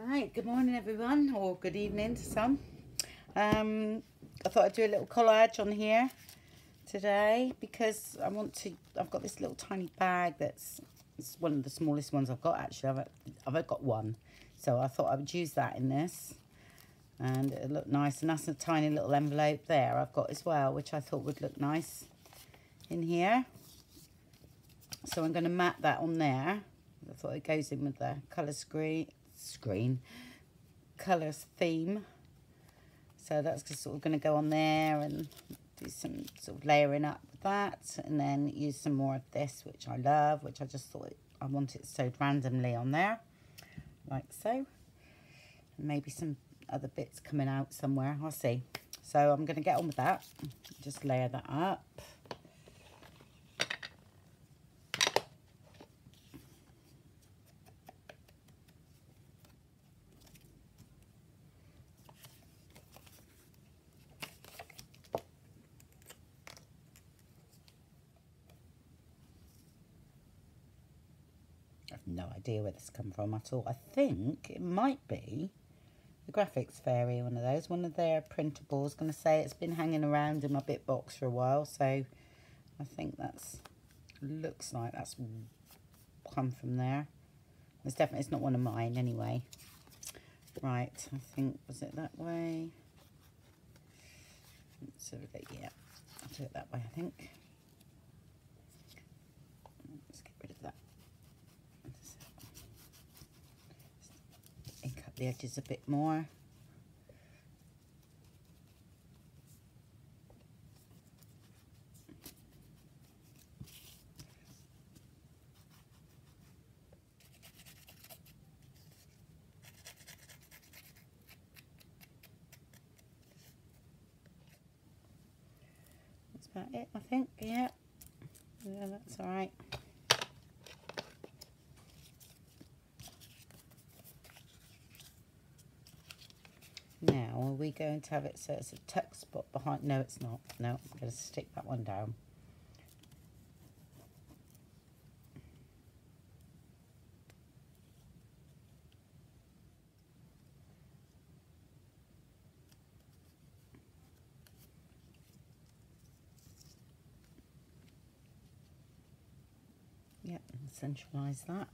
Right, good morning everyone, or good evening to some. I thought I'd do a little collage on here today because I've got this little tiny bag it's one of the smallest ones I've got actually. I've only got one, so I thought I would use that in this and it'll look nice. And that's a tiny little envelope there I've got as well, which I thought would look nice in here. So I'm going to mat that on there. I thought it goes in with the colour colours theme, so that's just sort of going to go on there and do some sort of layering up with that, and then use some more of this, which I love, which I just thought I want it sewed randomly on there like so, and maybe some other bits coming out somewhere, I'll see. So I'm going to get on with that, just layer that up. No idea where this come from at all. I think it might be the Graphics Fairy, one of their printables. Going to say it's been hanging around in my bit box for a while, so I think looks like that's come from there. It's not one of mine anyway. Right, I think, was it that way? So yeah, I'll do it that way, I think. Let's get rid of that. Ink up the edges a bit more. That's about it, I think. Yeah, that's all right. Now, are we going to have it so it's a tuck spot behind? No, it's not. No, I'm going to stick that one down. Yep, centralise that.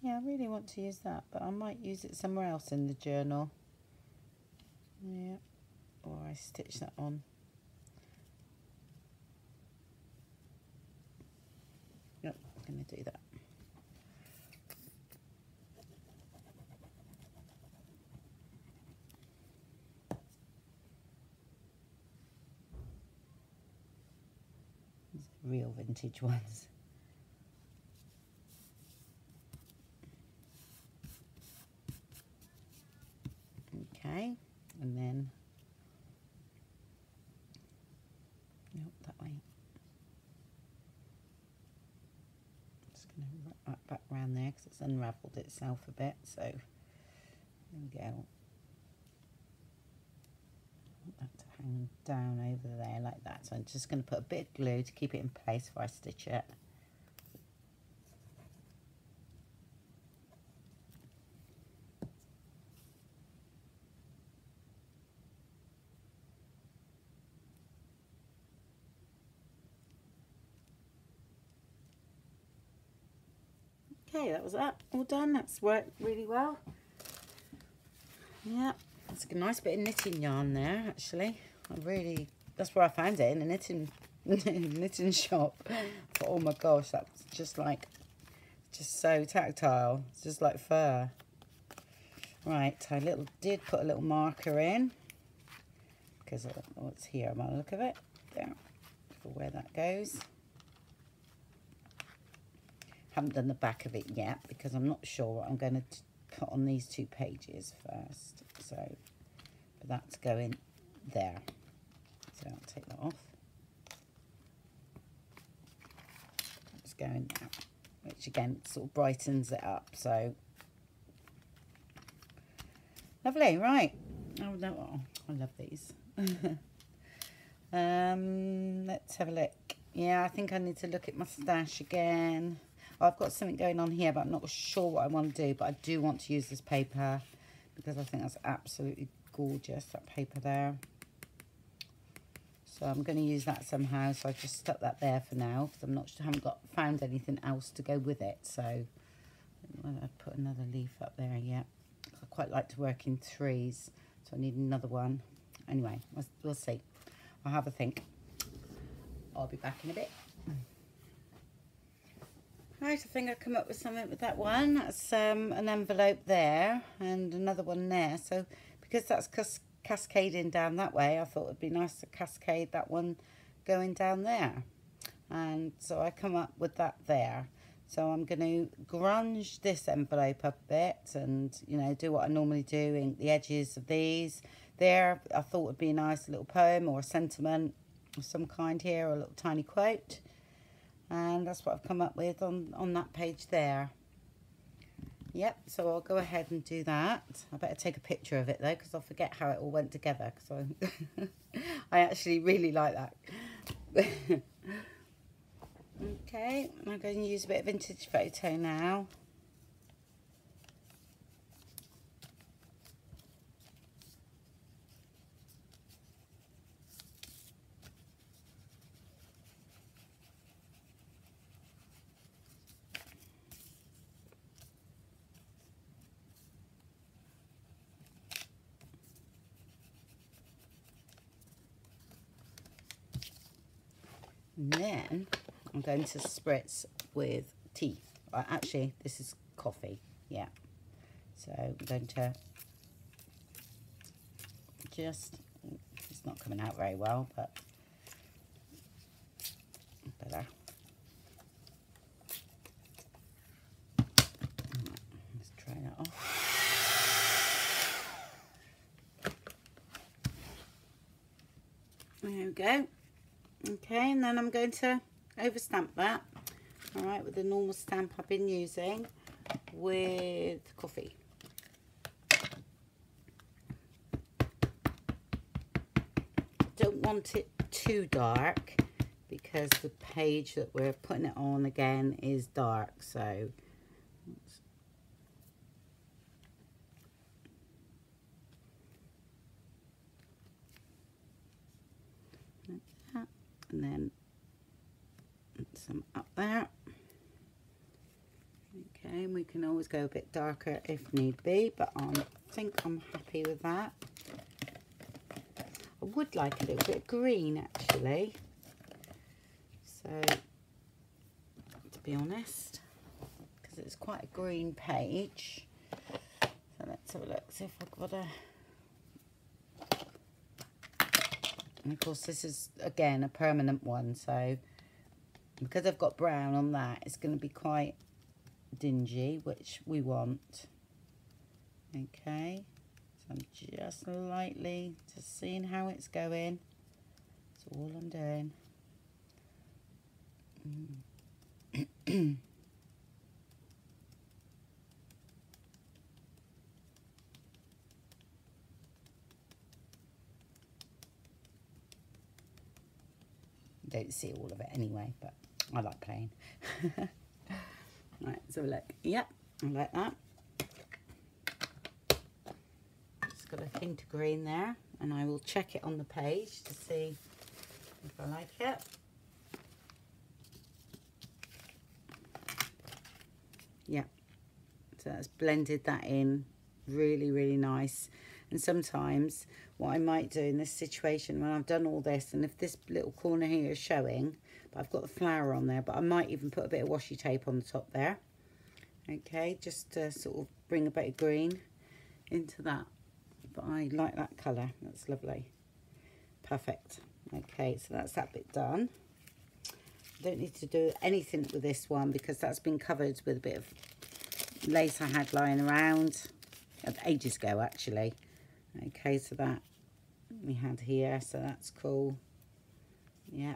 Yeah, I really want to use that, but I might use it somewhere else in the journal. Yeah, or I stitch that on. Yep, I'm going to do that. These are real vintage ones. Okay, and then, nope, that way. Just going to wrap that back around there because it's unravelled itself a bit, so there we go. I want that to hang down over there like that, so I'm just going to put a bit of glue to keep it in place before I stitch it. Okay, that was that, all done. That's worked really well. Yeah, it's a nice bit of knitting yarn there, actually. That's where I found it, in a knitting shop. I thought, oh my gosh, that's just so tactile. It's just like fur. Right, I did put a little marker in because it's here by the look of it. There, for where that goes. Haven't done the back of it yet because I'm not sure what I'm going to put on these 2 pages first. So, for that to go in there. So I'll take that off. It's going there, which again sort of brightens it up. So lovely, right? Oh no, I love these. Let's have a look. Yeah, I think I need to look at my stash again. Oh, I've got something going on here, but I'm not sure what I want to do. But I do want to use this paper because I think that's absolutely gorgeous, that paper there. So I'm going to use that somehow. So I just stuck that there for now because I'm not sure, haven't found anything else to go with it. So I'd put another leaf up there yet. I quite like to work in threes, so I need another one. Anyway, we'll see. I'll have a think. I'll be back in a bit. Right, I think I've come up with something with that one. That's an envelope there and another one there. So because that's cascading down that way, I thought it'd be nice to cascade that one going down there. And so I come up with that there. So I'm going to grunge this envelope up a bit and, you know, do what I normally do, ink the edges of these. There, I thought would be a nice little poem or a sentiment of some kind here, or a little tiny quote. And that's what I've come up with on that page there. Yep, so I'll go ahead and do that. I better take a picture of it though, because I'll forget how it all went together. Because I actually really like that. Okay, I'm going to use a bit of vintage photo now. And then I'm going to spritz with tea. Well, actually, this is coffee. Yeah. So I'm going to just, it's not coming out very well, but better. Let's try that off. There we go. Okay, and then I'm going to overstamp that, all right, with the normal stamp I've been using with coffee. Don't want it too dark because the page that we're putting it on again is dark, so and then some up there. Okay, and we can always go a bit darker if need be, but I think I'm happy with that. I would like a little bit of green actually, so to be honest, because it's quite a green page. So let's have a look, see if I've got a... And of course this is again a permanent one, so because I've got brown on that, it's going to be quite dingy, which we want. Okay, so I'm just lightly just seeing how it's going. That's all I'm doing. Don't see all of it anyway, but I like playing. Right, so look. Yep, I like that. It's got a hint of green there, and I will check it on the page to see if I like it. Yep, so that's blended that in really, really nice. And sometimes what I might do in this situation when I've done all this, and if this little corner here is showing, but I've got the flower on there, but I might even put a bit of washi tape on the top there. Okay, just to sort of bring a bit of green into that. But I like that colour, that's lovely. Perfect. Okay, so that's that bit done. I don't need to do anything with this one because that's been covered with a bit of lace I had lying around ages ago actually. Okay, so that we had here, so that's cool. Yeah,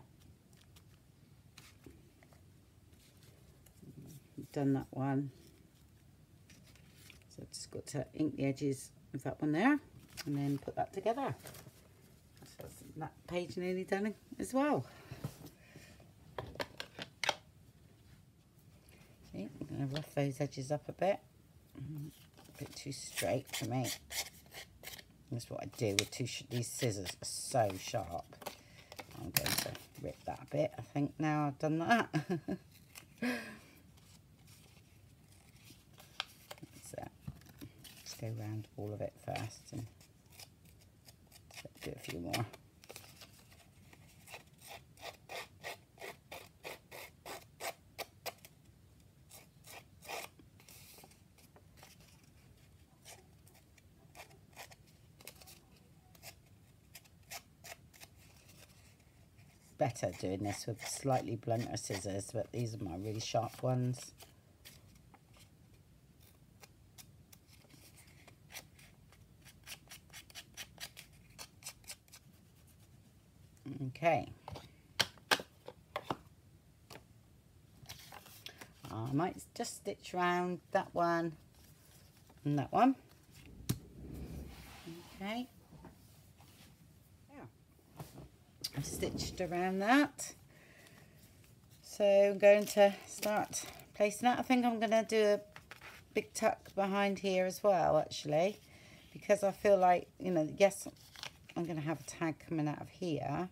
done that one. So I've just got to ink the edges of that one there and then put that together. So that's that page nearly done as well. I'm going to rough those edges up a bit. A bit too straight for me. That's what I do with these scissors are so sharp. I'm going to rip that a bit, I think, now I've done that. That's it. Let's go around all of it first and do a few more. Better doing this with slightly blunter scissors, but these are my really sharp ones. Okay. I might just stitch around that one and that one. Okay. I've stitched around that, so I'm going to start placing that. I think I'm going to do a big tuck behind here as well, actually, because I feel like, you know, yes, I'm going to have a tag coming out of here.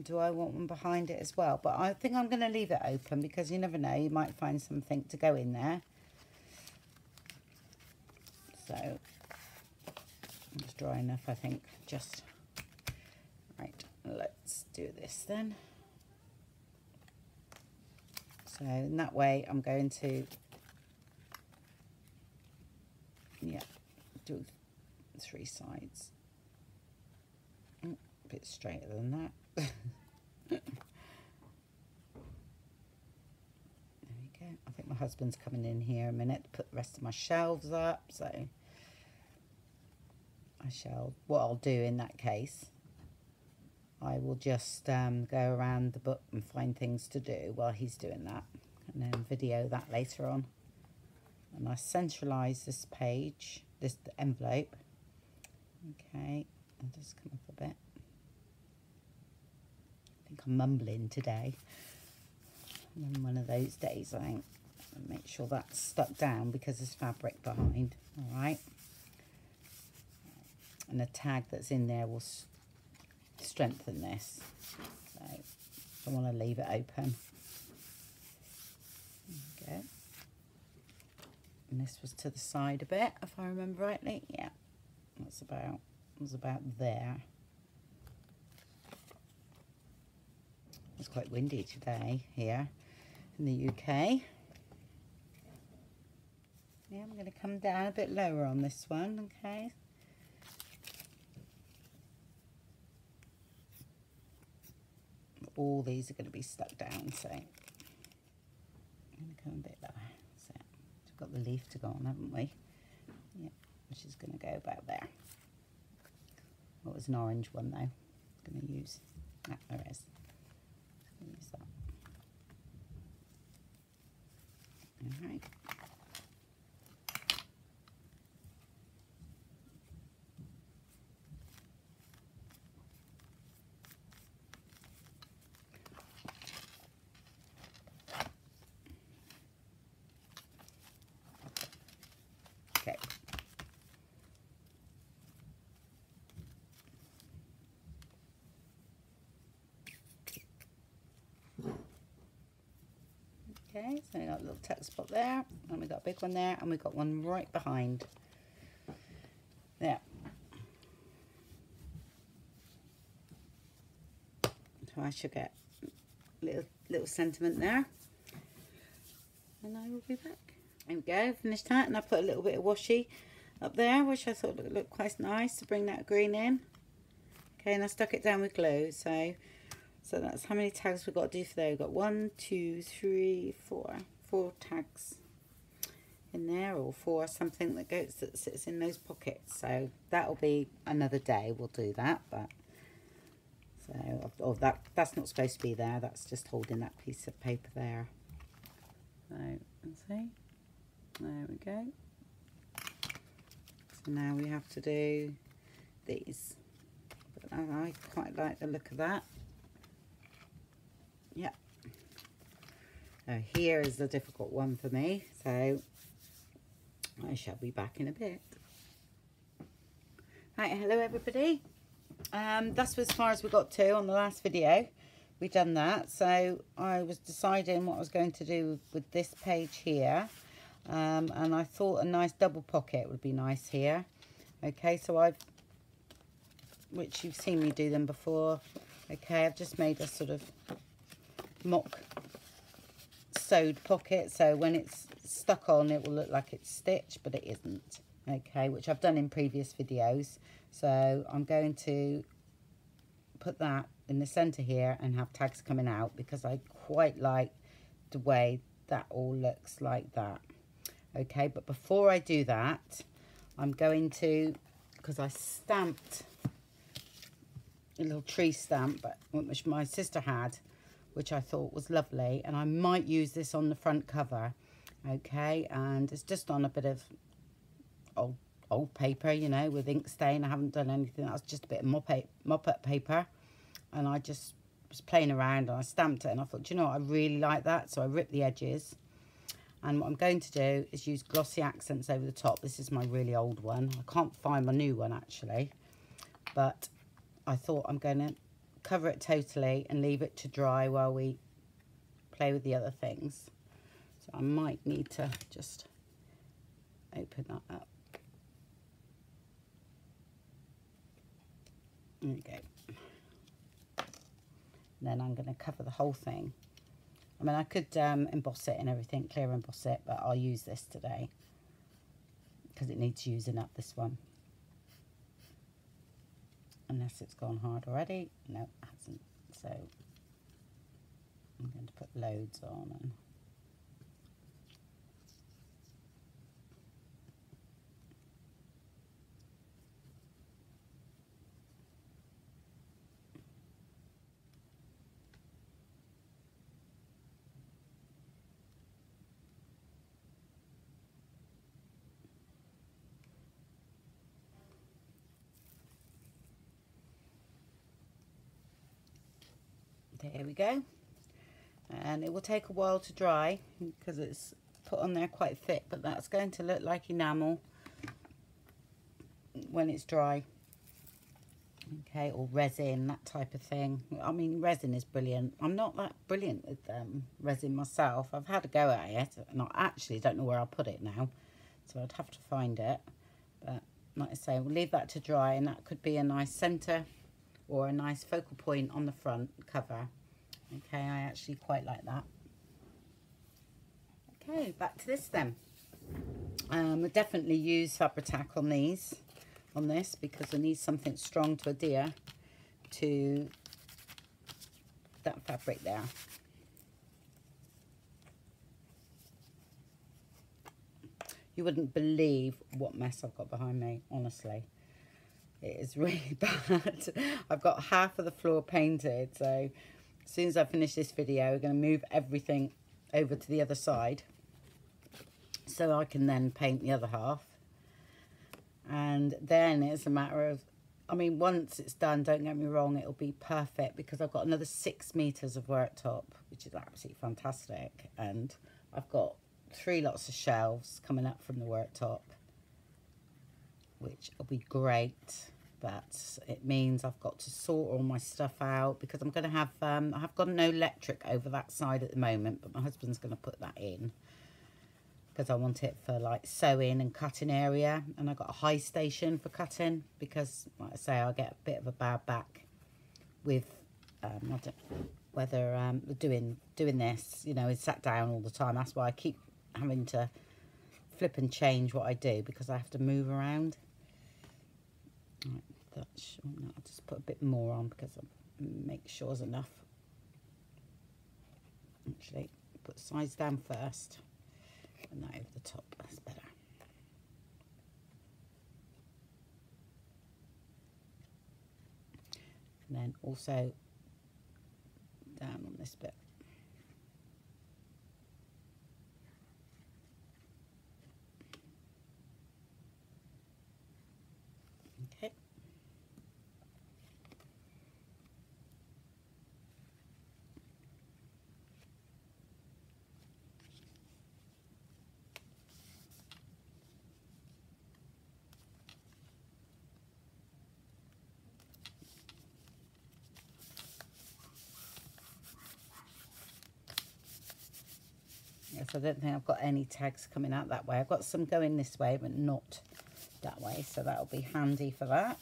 Do I want one behind it as well? But I think I'm going to leave it open because you never know, you might find something to go in there. So it's dry enough, I think. Just right, let's do this then. So in that way I'm going to, yeah, do 3 sides. A bit straighter than that. There we go. I think my husband's coming in here a minute to put the rest of my shelves up, so I shall, what I'll do in that case, I will just go around the book and find things to do while he's doing that, and then video that later on. And I centralise this page, this envelope. Okay, I'll just come up a bit. I think I'm mumbling today. I'm on one of those days, I think. And make sure that's stuck down because there's fabric behind. All right. And the tag that's in there will strengthen this. So I don't want to leave it open. There we go. And this was to the side a bit, if I remember rightly. Yeah, that's about, it was about there. It's quite windy today here in the UK. Yeah, I'm going to come down a bit lower on this one, okay. All these are going to be stuck down, so I'm going to come a bit lower. So we've got the leaf to go on, haven't we? Yeah, which is going to go about there. Oh, it was an orange one though. I'm going to use. Ah, there it is. Use that. All right. Okay. Okay, so we got a little tuck spot there, and we got a big one there, and we got one right behind there. So I should get a little sentiment there, and I will be back. There we go, finished that, and I put a little bit of washi up there, which I thought would look quite nice to bring that green in. Okay, and I stuck it down with glue, so that's how many tags we've got to do for there. We've got 1, 2, 3, 4 tags in there, or 4 something that sits in those pockets. So that'll be another day. We'll do that, but so that's not supposed to be there. That's just holding that piece of paper there. So let's see. There we go. So now we have to do these. But I quite like the look of that. Yeah. Here is the difficult one for me, so I shall be back in a bit. Right, hello everybody. That's as far as we got to on the last video. We done that, so I was deciding what I was going to do with this page here, and I thought a nice double pocket would be nice here. Okay, so which you've seen me do them before. Okay, I've just made a sort of mock sewed pocket, so when it's stuck on it will look like it's stitched, but it isn't. Okay, which I've done in previous videos. So I'm going to put that in the center here and have tags coming out, because I quite like the way that all looks like that. Okay, but before I do that, I'm going to, because I stamped a little tree stamp which my sister had, which I thought was lovely, and I might use this on the front cover. Okay, and it's just on a bit of old paper, you know, with ink stain. I haven't done anything. That was just a bit of mop-up paper, and I just was playing around and I stamped it, and I thought, you know what, I really like that, so I ripped the edges. And what I'm going to do is use glossy accents over the top. This is my really old one. I can't find my new one actually, but I thought I'm going to cover it totally and leave it to dry while we play with the other things. So I might need to just open that up. There we go. Then I'm going to cover the whole thing. I mean, I could emboss it and everything, clear emboss it, but I'll use this today because it needs using up, this one. Unless it's gone hard already. No, it hasn't. So I'm going to put loads on. And there we go. And it will take a while to dry because it's put on there quite thick, but that's going to look like enamel when it's dry. Okay, or resin, that type of thing. I mean, resin is brilliant. I'm not that brilliant with resin myself. I've had a go at it, and I actually don't know where I'll put it now, so I'd have to find it. But like I say, we'll leave that to dry, and that could be a nice centre or a nice focal point on the front cover. Okay, I actually quite like that. Okay, back to this then. We'll definitely use Fabri-Tac on this, because I need something strong to adhere to that fabric there. You wouldn't believe what mess I've got behind me, honestly. It is really bad. I've got half of the floor painted, so as soon as I finish this video, we're going to move everything over to the other side so I can then paint the other half. And then it's a matter of, I mean, once it's done, don't get me wrong, it'll be perfect, because I've got another 6 meters of worktop, which is absolutely fantastic. And I've got 3 lots of shelves coming up from the worktop, which will be great. But it means I've got to sort all my stuff out, because I'm going to have, I have got no electric over that side at the moment, but my husband's going to put that in, because I want it for like sewing and cutting area. And I've got a high station for cutting, because like I say, I get a bit of a bad back with I don't, whether doing this, you know, is sat down all the time. That's why I keep having to flip and change what I do, because I have to move around. Right, I'll just put a bit more on, because I'll make sure there's enough. Actually, put sides down first, and that over the top. That's better. And then also down on this bit. Okay. because I don't think I've got any tags coming out that way. I've got some going this way, but not that way, so that'll be handy for that.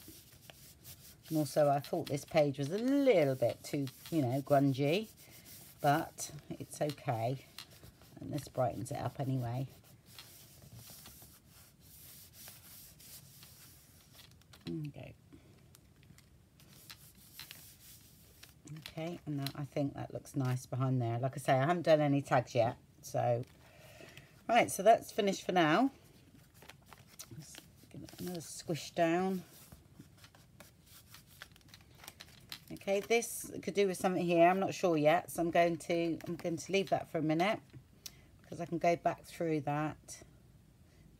And also I thought this page was a little bit too, you know, grungy, but it's okay. And this brightens it up anyway. Okay. Okay, and that, I think that looks nice behind there. Like I say, I haven't done any tags yet, so right, so that's finished for now. Let's give it another squish down. Okay, this could do with something here. I'm not sure yet, so I'm going to leave that for a minute because I can go back through that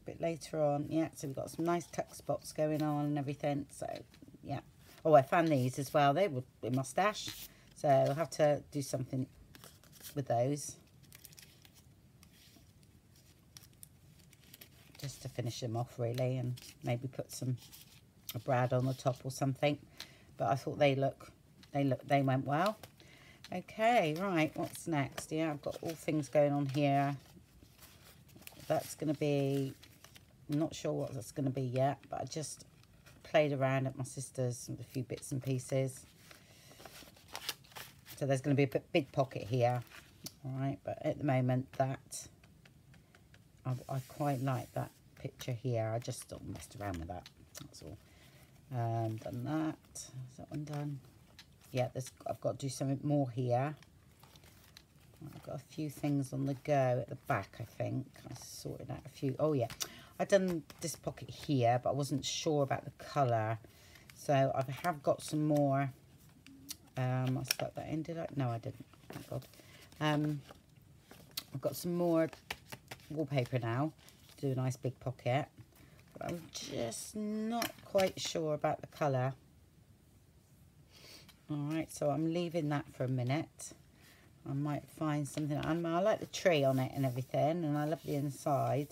a bit later on. Yeah, so we've got some nice tuck spots going on and everything. So yeah. Oh, I found these as well. They were in my stash, so I'll have to do something with those just to finish them off, really, and maybe put a brad on the top or something. But I thought they went well. Okay, right, what's next? Yeah, I've got all things going on here. That's going to be, I'm not sure what that's going to be yet, but I just played around at my sister's with a few bits and pieces. So there's going to be a big pocket here, all right, but at the moment that I quite like that picture here. I just messed around with that, that's all. Done that. Is that one done? Yeah, I've got to do something more here. I've got a few things on the go at the back, I think. I sorted out a few. Oh yeah, I've done this pocket here, but I wasn't sure about the colour. So I have got some more. I stuck that in, did I? No, I didn't. Thank God. I've got some more wallpaper now to do a nice big pocket. But I'm just not quite sure about the colour. Alright, so I'm leaving that for a minute. I might find something. I like the tree on it and everything, and I love the inside,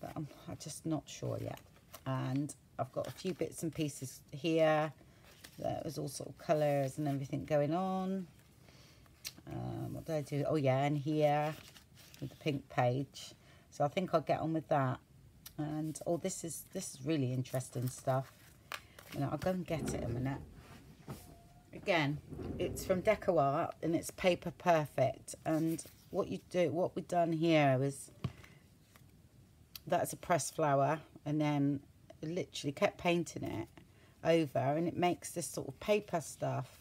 but I'm just not sure yet. And I've got a few bits and pieces here. There was all sort of colours and everything going on. What did I do? Oh yeah, and here with the pink page. So I think I'll get on with that. And oh, this is really interesting stuff. You know, I'll go and get it in a minute. Again, it's from Deco Art and it's Paper Perfect. And what we've done here is that's a pressed flower, and then literally kept painting it over, and it makes this sort of paper stuff.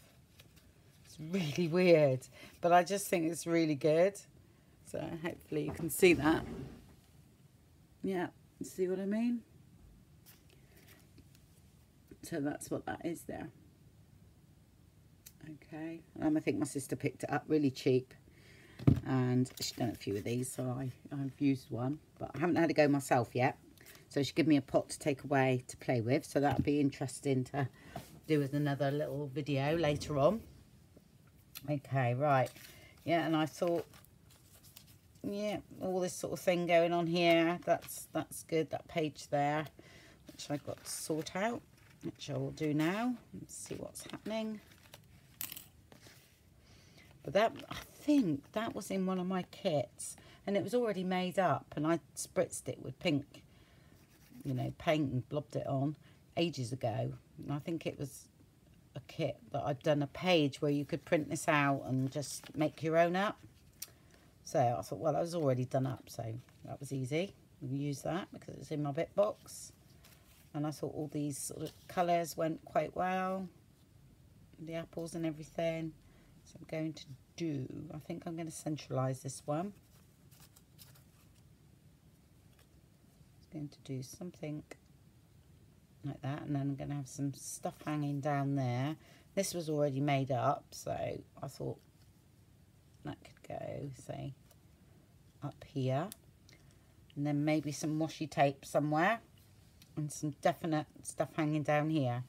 It's really weird, but I just think it's really good. So hopefully you can see that. Yeah, see what I mean? So that's what that is there. Okay, I think my sister picked it up really cheap, and she's done a few of these, so I've used one, but I haven't had a go myself yet. So she gave me a pot to take away to play with, so that'll be interesting to do with another little video later on. Okay, right, yeah, and I thought, yeah, all this sort of thing going on here, that's good, that page there, which I've got to sort out, which I will do now. Let's see what's happening. But that, I think that was in one of my kits, and it was already made up, and I spritzed it with pink, you know, paint, and blobbed it on ages ago. And I think it was a kit that I'd done a page where you could print this out and just make your own up. So I thought, well, that was already done up, so that was easy. We'll use that because it's in my bit box. And I thought all these sort of colours went quite well, the apples and everything. So I'm going to do, I think I'm going to centralise this one. I'm going to do something like that, and then I'm going to have some stuff hanging down there. This was already made up, so I thought that could go, say, up here. And then maybe some washi tape somewhere, and some definite stuff hanging down here.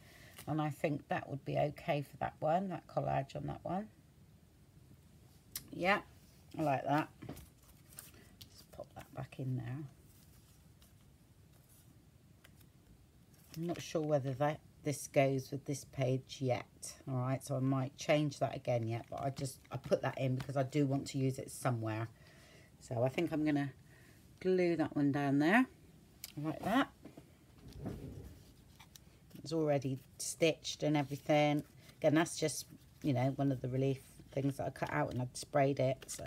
And I think that would be okay for that one, that collage on that one. Yeah, I like that. Just pop that back in there. I'm not sure whether this goes with this page yet. All right, so I might change that again yet, but I put that in because I do want to use it somewhere. So I think I'm going to glue that one down there like that. It's already stitched and everything. Again, that's just, you know, one of the relief things that I cut out and I'd sprayed it. So,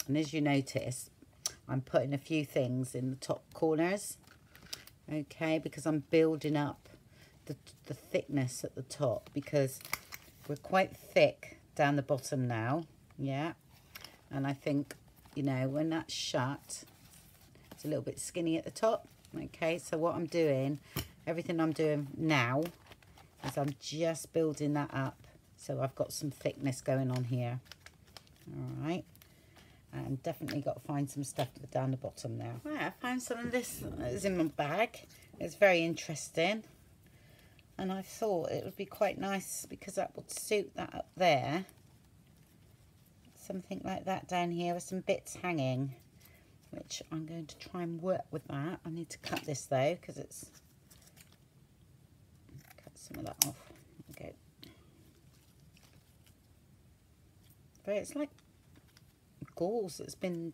and as you notice, I'm putting a few things in the top corners, okay, because I'm building up the thickness at the top, because we're quite thick down the bottom now, yeah, and I think, you know, when that's shut, it's a little bit skinny at the top, okay. So what I'm doing, everything I'm doing now is I'm just building that up, so I've got some thickness going on here. All right, and definitely got to find some stuff down the bottom now. Right, I found some of this is in my bag. It's very interesting, and I thought it would be quite nice because that would suit that up there. Something like that down here with some bits hanging, which I'm going to try and work with that. I need to cut this though, because it's, cut some of that off. Okay. But it's like gauze that's been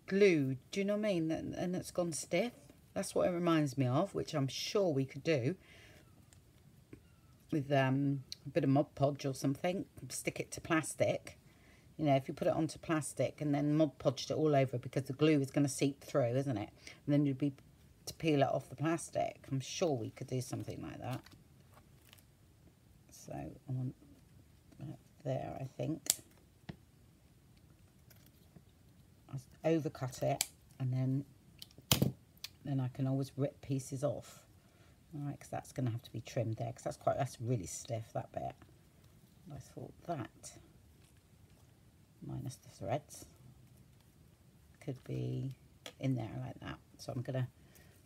glued, do you know what I mean? And it's gone stiff. That's what it reminds me of, which I'm sure we could do with a bit of Mod Podge or something. Stick it to plastic. You know, if you put it onto plastic and then Mod Podged it all over, because the glue is going to seep through, isn't it? And then you'd be to peel it off the plastic. I'm sure we could do something like that. So I want that there, I think. I overcut it, and then I can always rip pieces off. All right, because that's going to have to be trimmed there, because that's really stiff, that bit. And I thought that, minus the threads, could be in there like that. So I'm going to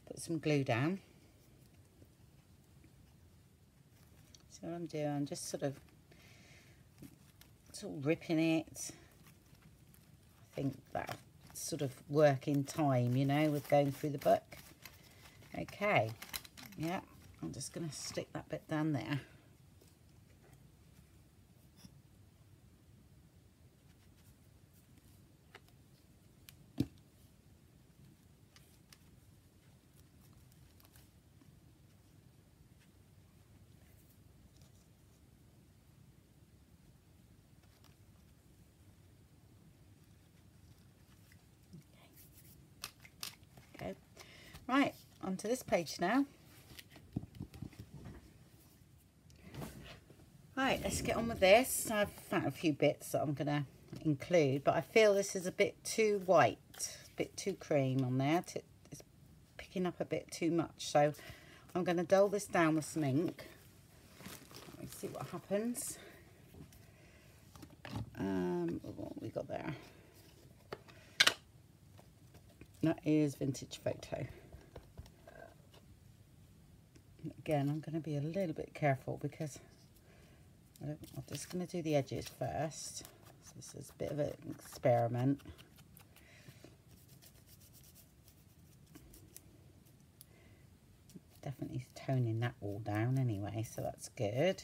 put some glue down. So what I'm doing, I'm just sort of ripping it. I think that sort of work in time, you know, with going through the book. Okay, yeah, I'm just going to stick that bit down there. Okay, right, onto this page now. Right, let's get on with this. I've found a few bits that I'm going to include, but I feel this is a bit too white, a bit too cream on there. It's picking up a bit too much, so I'm going to dull this down with some ink. Let me see what happens. What have we got there? That is Vintage Photo. Again, I'm going to be a little bit careful because I'm just going to do the edges first. So this is a bit of an experiment. Definitely toning that all down anyway, so that's good.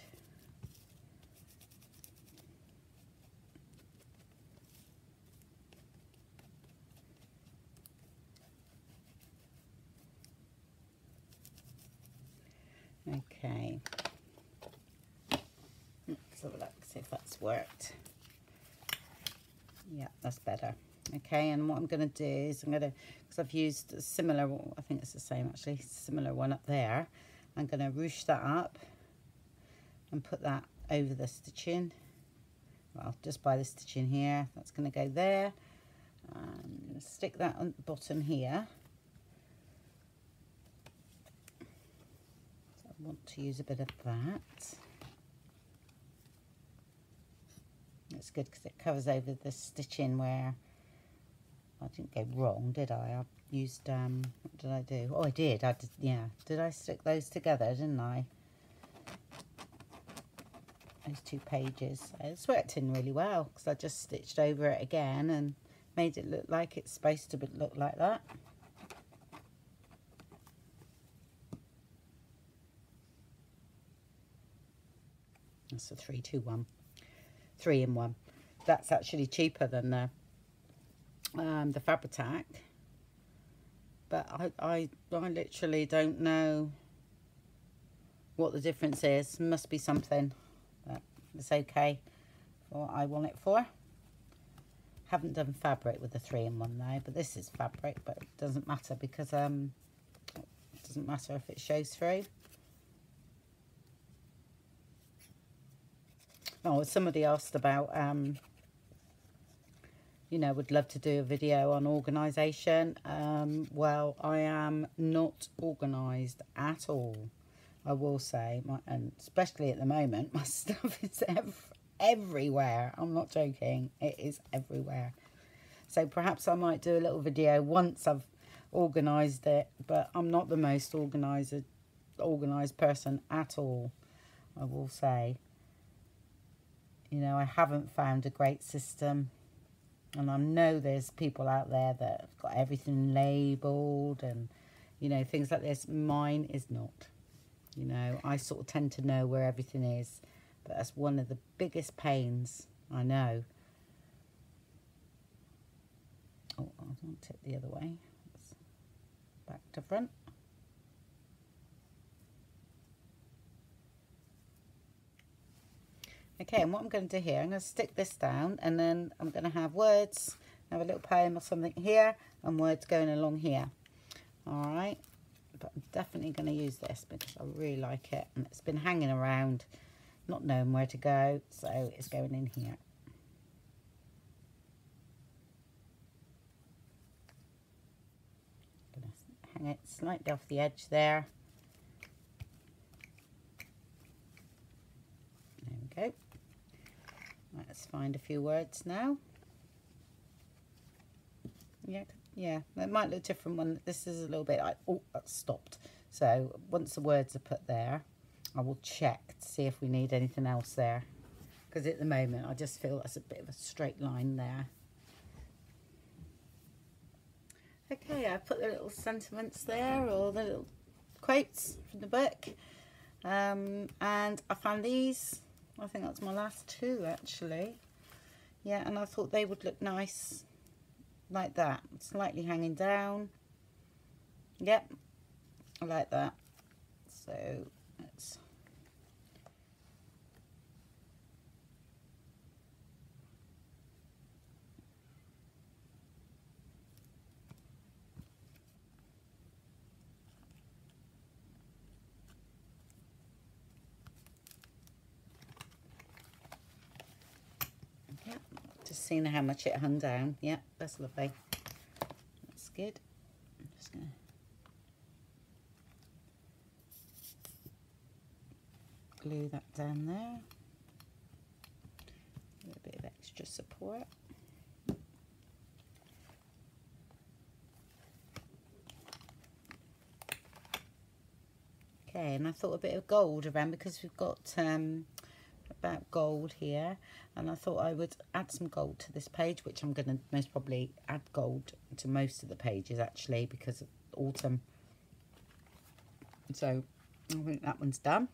Okay. Let's have a look, see if that's worked. Yeah, that's better. Okay, and what I'm going to do is I'm going to, because I've used a similar, I think it's the same actually, similar one up there. I'm going to ruche that up and put that over the stitching. Well, just by the stitching here. That's going to go there. I'm going to stick that on the bottom here. So I want to use a bit of that. It's good because it covers over the stitching where I didn't go wrong, did I? I used, what did I do? Oh, I did, yeah. Did I stick those together, didn't I? Those two pages. It's worked in really well because I just stitched over it again and made it look like it's supposed to look like that. That's a 3, 2, 1. 3 in 1. that's actually cheaper than the Fabri-Tac. But I literally don't know what the difference is. Must be something, but it's okay for what I want it for. Haven't done fabric with the 3-in-1 though, but this is fabric, but it doesn't matter because it doesn't matter if it shows through. Oh, somebody asked about you know, would love to do a video on organisation. Well, I am not organised at all, I will say, and especially at the moment, my stuff is everywhere. I'm not joking, it is everywhere. So perhaps I might do a little video once I've organised it, but I'm not the most organised person at all, I will say. You know, I haven't found a great system. And I know there's people out there that have got everything labelled and, you know, things like this. Mine is not. You know, I sort of tend to know where everything is. But that's one of the biggest pains, I know. Oh, I'll tip the other way. Back to front. Okay, and what I'm going to do here, I'm going to stick this down, and then I'm going to have words, have a little poem or something here, and words going along here. Alright, but I'm definitely going to use this because I really like it, and it's been hanging around, not knowing where to go, so it's going in here. I'm going to hang it slightly off the edge there. There we go. Let's find a few words now. Yeah, it might look different when this is a little bit like, oh, that's stopped. So once the words are put there, I will check to see if we need anything else there. Because at the moment, I just feel that's a bit of a straight line there. Okay, I've put the little sentiments there, or the little quotes from the book. And I found these. I think that's my last two, actually. Yeah, and I thought they would look nice like that, slightly hanging down. Yep, I like that. So let's just seeing how much it hung down. Yep, that's lovely. That's good. I'm just going to glue that down there. A little bit of extra support. Okay, and I thought a bit of gold around because we've got about gold here, and I thought I would add some gold to this page, which I'm going to most probably add gold to most of the pages actually because of autumn. So I think that one's done.